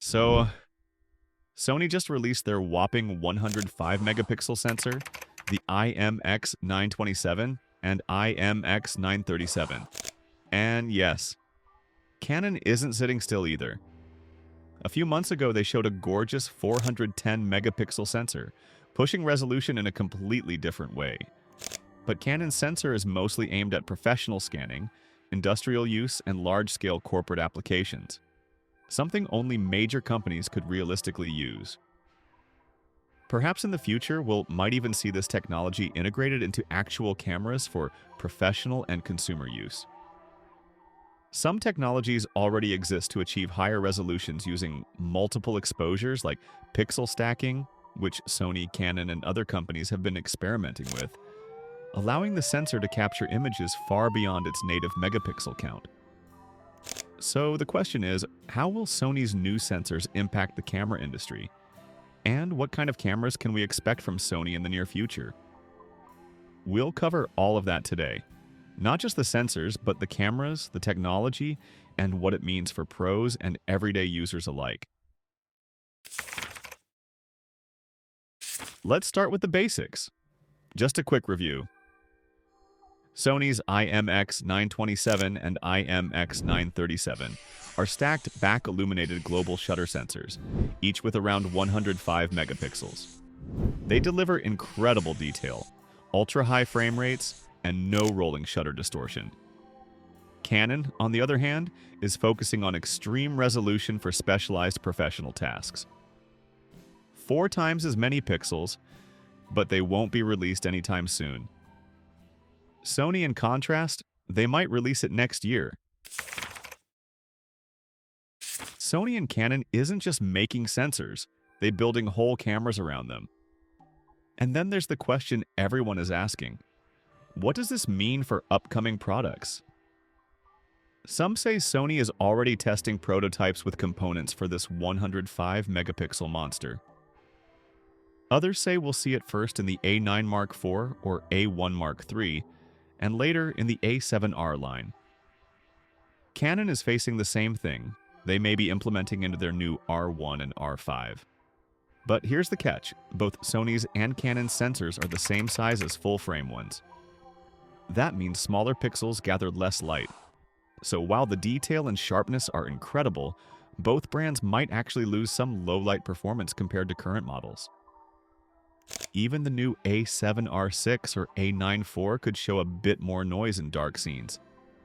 So, Sony just released their whopping 105 megapixel sensor, the IMX927 and IMX937. And yes, Canon isn't sitting still either. A few months ago, they showed a gorgeous 410 megapixel sensor, pushing resolution in a completely different way. But Canon's sensor is mostly aimed at professional scanning, industrial use, and large-scale corporate applications. Something only major companies could realistically use. Perhaps in the future, might even see this technology integrated into actual cameras for professional and consumer use. Some technologies already exist to achieve higher resolutions using multiple exposures like pixel stacking, which Sony, Canon, and other companies have been experimenting with, allowing the sensor to capture images far beyond its native megapixel count. So the question is, how will Sony's new sensors impact the camera industry? And what kind of cameras can we expect from Sony in the near future? We'll cover all of that today. Not just the sensors, but the cameras, the technology, and what it means for pros and everyday users alike. Let's start with the basics. Just a quick review. Sony's IMX927 and IMX937 are stacked back-illuminated global shutter sensors, each with around 105 megapixels. They deliver incredible detail, ultra-high frame rates, and no rolling shutter distortion. Canon, on the other hand, is focusing on extreme resolution for specialized professional tasks. 4 times as many pixels, but they won't be released anytime soon. Sony, in contrast, they might release it next year. Sony and Canon isn't just making sensors, they're building whole cameras around them. And then there's the question everyone is asking. What does this mean for upcoming products? Some say Sony is already testing prototypes with components for this 105 megapixel monster. Others say we'll see it first in the A9 Mark IV or A1 Mark III, and later in the A7R line. Canon is facing the same thing. They may be implementing into their new R1 and R5. But here's the catch. Both Sony's and Canon's sensors are the same size as full-frame ones. That means smaller pixels gather less light. So while the detail and sharpness are incredible, both brands might actually lose some low-light performance compared to current models. Even the new A7R6 or A9 IV could show a bit more noise in dark scenes,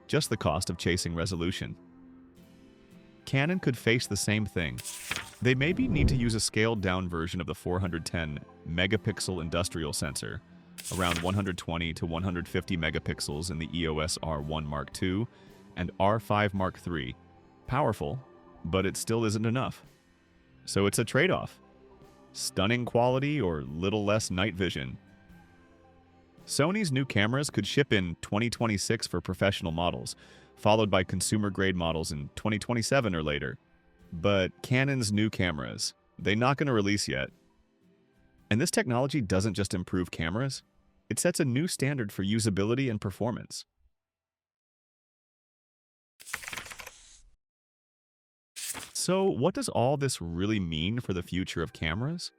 just the cost of chasing resolution. Canon could face the same thing. They maybe need to use a scaled-down version of the 410 megapixel industrial sensor, around 120 to 150 megapixels in the EOS R1 Mark II and R5 Mark III. Powerful, but it still isn't enough. So it's a trade-off. Stunning quality or little less night vision. Sony's new cameras could ship in 2026 for professional models, followed by consumer-grade models in 2027 or later. But Canon's new cameras, they're not going to release yet. And this technology doesn't just improve cameras, it sets a new standard for usability and performance. So, what does all this really mean for the future of cameras?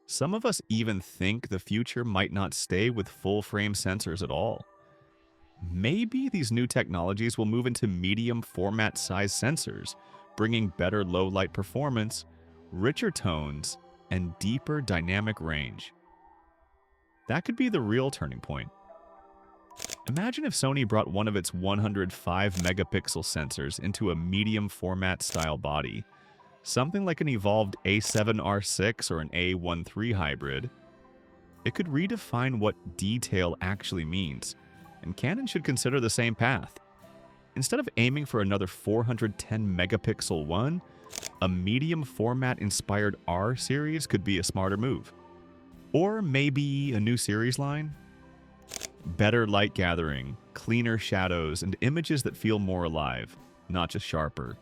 Some of us even think the future might not stay with full-frame sensors at all. Maybe these new technologies will move into medium format size sensors, bringing better low-light performance, richer tones, and deeper dynamic range. That could be the real turning point. Imagine if Sony brought one of its 105 megapixel sensors into a medium format style body, something like an evolved A7R6 or an A13 hybrid. It could redefine what detail actually means, and Canon should consider the same path. Instead of aiming for another 410 megapixel one, a medium format inspired R series could be a smarter move. Or maybe a new series line? Better light gathering, cleaner shadows, and images that feel more alive, not just sharper.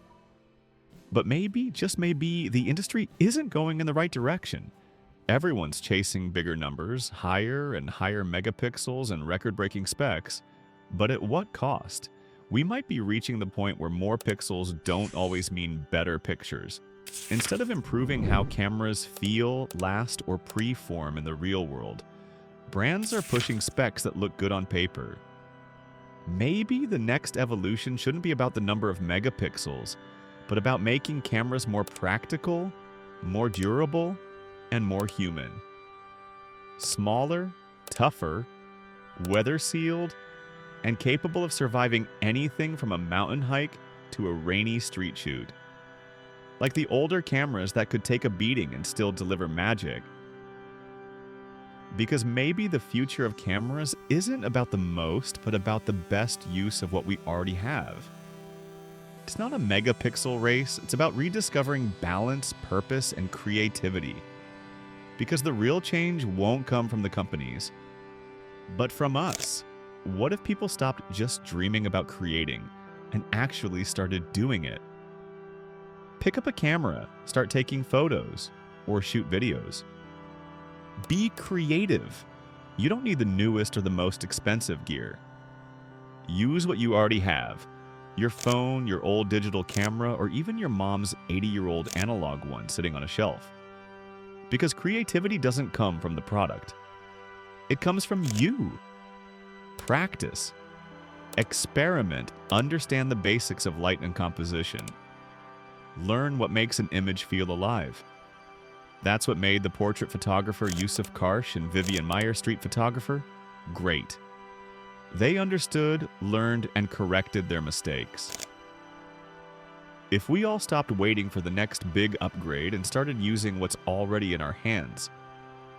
But maybe, just maybe, the industry isn't going in the right direction. Everyone's chasing bigger numbers, higher and higher megapixels, and record-breaking specs. But at what cost? We might be reaching the point where more pixels don't always mean better pictures, Instead of improving how cameras feel, last, or preform in the real world, brands are pushing specs that look good on paper. Maybe the next evolution shouldn't be about the number of megapixels, but about making cameras more practical, more durable, and more human. Smaller, tougher, weather-sealed, and capable of surviving anything from a mountain hike to a rainy street shoot. Like the older cameras that could take a beating and still deliver magic. Because maybe the future of cameras isn't about the most, but about the best use of what we already have. It's not a megapixel race, it's about rediscovering balance, purpose, and creativity. Because the real change won't come from the companies, but from us. What if people stopped just dreaming about creating and actually started doing it? Pick up a camera, start taking photos, or shoot videos. Be creative. You don't need the newest or the most expensive gear. Use what you already have. Your phone, your old digital camera, or even your mom's 80-year-old analog one sitting on a shelf. Because creativity doesn't come from the product. It comes from you. Practice. Experiment. Understand the basics of light and composition. Learn what makes an image feel alive. That's what made the portrait photographer Yusuf Karsh and Vivian Meyer street photographer great. They understood, learned, and corrected their mistakes. If we all stopped waiting for the next big upgrade and started using what's already in our hands,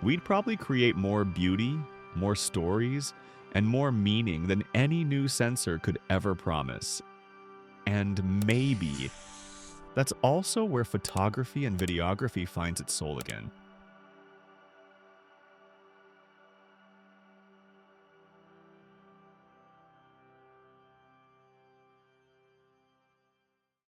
we'd probably create more beauty, more stories, and more meaning than any new sensor could ever promise. And maybe that's also where photography and videography finds its soul again.